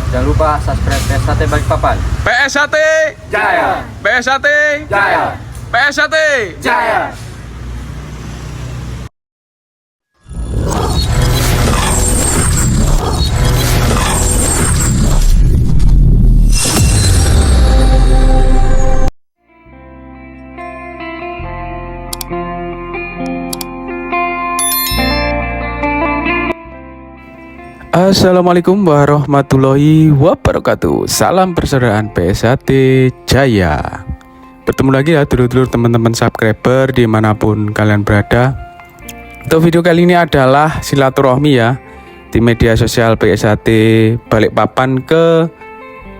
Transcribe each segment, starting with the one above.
Jangan lupa subscribe PSHT Balikpapan. PSHT Jaya! PSHT Jaya! PSHT Jaya! Assalamualaikum warahmatullahi wabarakatuh. Salam persaudaraan PSHT Jaya. Bertemu lagi ya dulur-dulur teman-teman subscriber dimanapun kalian berada. Untuk video kali ini adalah silaturahmi ya di media sosial PSHT Balikpapan ke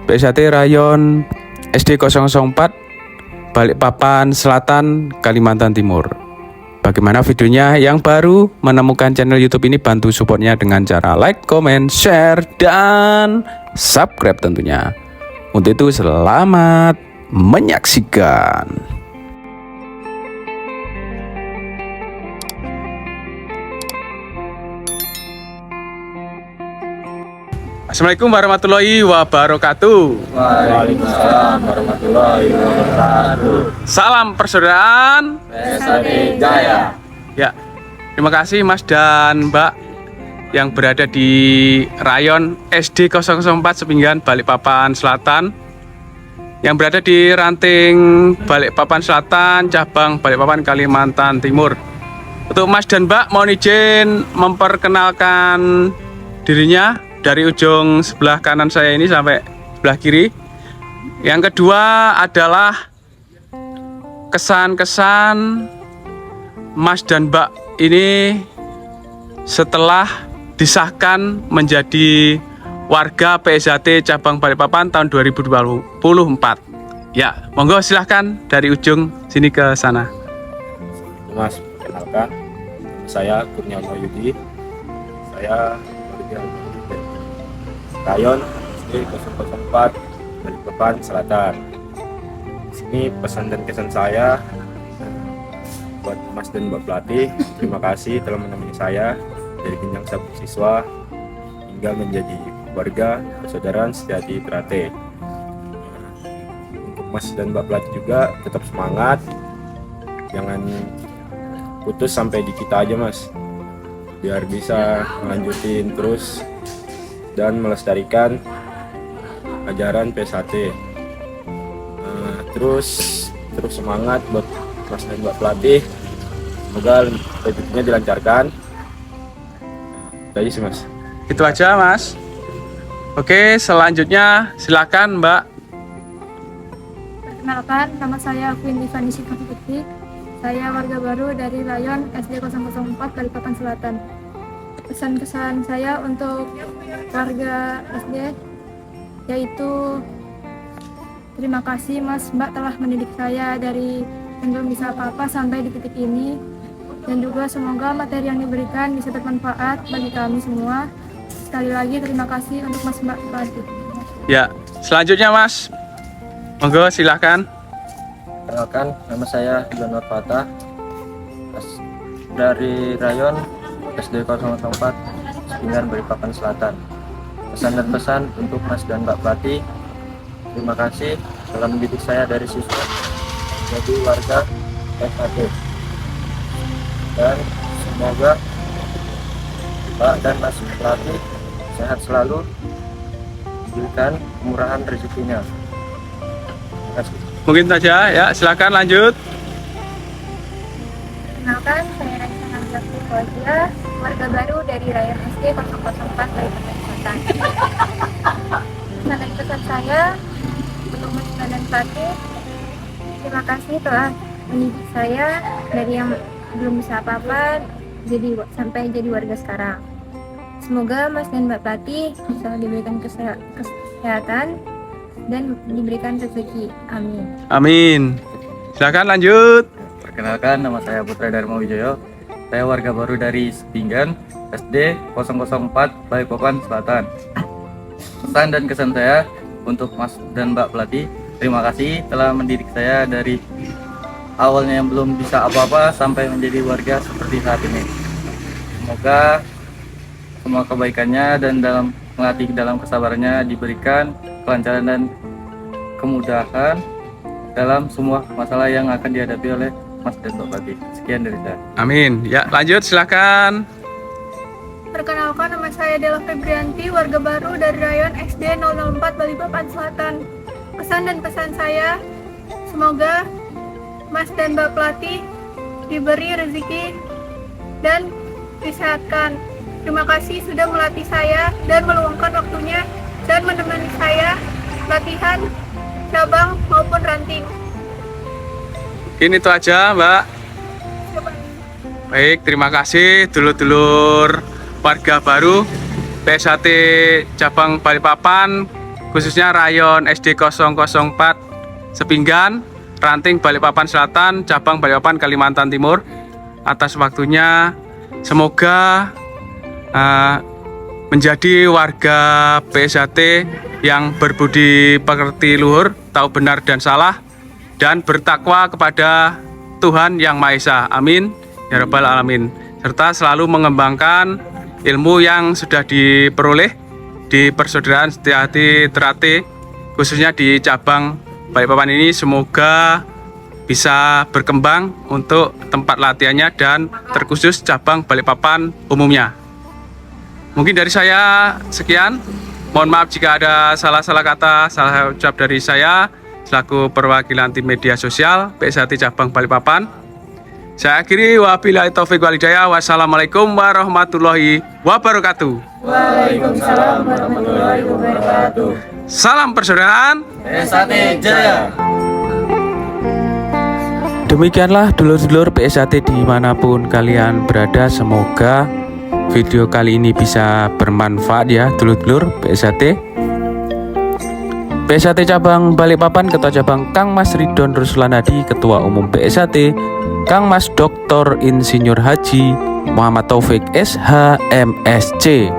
PSHT Rayon SD 004 Balikpapan Selatan, Kalimantan Timur. Bagaimana videonya? Yang baru menemukan channel YouTube ini, bantu supportnya dengan cara like, comment, share, dan subscribe tentunya. Untuk itu selamat menyaksikan. Assalamualaikum warahmatullahi wabarakatuh. Waalaikumsalam warahmatullahi wabarakatuh. Salam persaudaraan PSHT Jaya! ya. Terima kasih Mas dan Mbak yang berada di Rayon SD 004 Sepinggan, Balikpapan Selatan, yang berada di ranting Balikpapan Selatan, cabang Balikpapan, Kalimantan Timur. Untuk Mas dan Mbak, mohon izin memperkenalkan dirinya dari ujung sebelah kanan saya ini sampai sebelah kiri. Yang kedua adalah kesan-kesan Mas dan Mbak ini setelah disahkan menjadi warga PSHT cabang Balikpapan tahun 2024. Ya, monggo silahkan dari ujung sini ke sana. Mas, perkenalkan, saya Kurniawan Yudi. Saya warga Rayon SD 004 Balikpapan Selatan. Di sini pesan dan kesan saya buat Mas dan Mbak pelatih. Terima kasih telah menemani saya dari jenjang sabuk siswa hingga menjadi warga persaudaraan sejati Trate. Untuk Mas dan Mbak pelatih juga tetap semangat, jangan putus sampai di kita aja Mas, biar bisa melanjutin terus dan melestarikan ajaran PSHT. Terus semangat buat Mas dan Mbak pelatih, semoga rezekinya dilancarkan. Itu aja sih Mas. Itu aja Mas. Oke, selanjutnya silakan Mbak. Perkenalkan, nama saya Queen Divani Putri. Saya warga baru dari Rayon SD 004 Balikpapan Selatan. Pesan-kesan saya untuk warga SD yaitu terima kasih Mas Mbak telah mendidik saya dari yang belum bisa apa-apa sampai di titik ini, dan juga semoga materi yang diberikan bisa bermanfaat bagi kami semua. Sekali lagi terima kasih untuk Mas Mbak pelatih. Ya, selanjutnya Mas, monggo silahkan. Perkenalkan, nama saya Jonor Fatah dari Rayon SD 004 Sepinggan, Balikpapan Selatan. Pesan dan pesan untuk Mas dan Mbak pelatih, terima kasih telah mendidik saya dari siswa jadi warga PSHT, dan semoga Mbak dan Mas pelatih sehat selalu, diberikan kemurahan rezekinya. Terima kasih. Mungkin saja ya, silakan lanjut. Perkenalkan, saya Raisa Hamzah Fauziah, warga baru dari Rayon SD 004 Balikpapan Selatan. Pesan saya untuk Mas dan pelatih, terima kasih telah mendidik saya dari yang belum bisa apa-apa sampai jadi warga sekarang. Semoga Mas dan Mbak pelatih bisa diberikan kesehatan dan diberikan rezeki. Amin. Amin. Silakan lanjut. Perkenalkan, nama saya Putra Dharma Wijoyo. Saya warga baru dari Sepinggan, SD 004 Balikpapan Selatan. Pesan dan kesan saya untuk Mas dan Mbak pelatih, terima kasih telah mendidik saya dari awalnya yang belum bisa apa-apa sampai menjadi warga seperti saat ini. Semoga semua kebaikannya dan dalam melatih dalam kesabarannya, diberikan kelancaran dan kemudahan dalam semua masalah yang akan dihadapi oleh Mas dan Mbak Pelatih. Sekian dari saya. Amin. Ya, lanjut silakan. Perkenalkan, nama saya Della Febrianti, warga baru dari Rayon SD 004 Balikpapan Selatan. Pesan dan pesan saya, semoga Mas dan Mbak Pelatih diberi rezeki dan disehatkan. Terima kasih sudah melatih saya dan meluangkan waktunya dan menemani saya latihan cabang maupun ranting. Ini itu aja, Mbak. Baik, terima kasih dulur-dulur warga baru PSAT cabang Balikpapan, khususnya Rayon SD 004 Sepinggan, Ranting Balikpapan Selatan, cabang Balikpapan Kalimantan Timur, atas waktunya. Semoga menjadi warga PSAT yang berbudi pekerti luhur, tahu benar dan salah, dan bertakwa kepada Tuhan Yang Maha Esa. Amin ya rabbal alamin. Serta selalu mengembangkan ilmu yang sudah diperoleh di persaudaraan Setiahati Terate, khususnya di cabang Balikpapan ini. Semoga bisa berkembang untuk tempat latihannya dan terkhusus cabang Balikpapan umumnya. Mungkin dari saya sekian. Mohon maaf jika ada salah-salah kata, salah ucap dari saya selaku perwakilan tim media sosial PSAT cabang Balikpapan. Saya akhiri, wabillahi taufiq wal hidayah. Wassalamualaikum warahmatullahi wabarakatuh. Waalaikumsalam warahmatullahi wabarakatuh. Salam persaudaraan PSAT Jaya. Demikianlah dulur-dulur PSAT dimanapun kalian berada. Semoga video kali ini bisa bermanfaat ya dulur-dulur PSAT. PSAT cabang Balikpapan, Ketua Cabang Kang Mas Ridon Ruslanadi, Ketua Umum PSAT Kang Mas Dr. Insinyur Haji Muhammad Taufik SH MSc.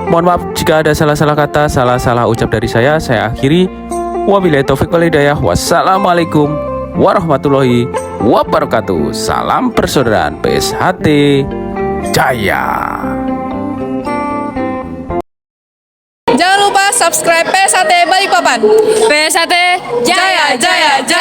Mohon maaf jika ada salah-salah kata, salah-salah ucap dari saya akhiri. Wabillahi taufiq wal hidayah. Wassalamualaikum warahmatullahi wabarakatuh. Salam persaudaraan PSAT Jaya. Jangan lupa subscribe PSAT Balikpapan. PSAT Jaya Jaya Jaya.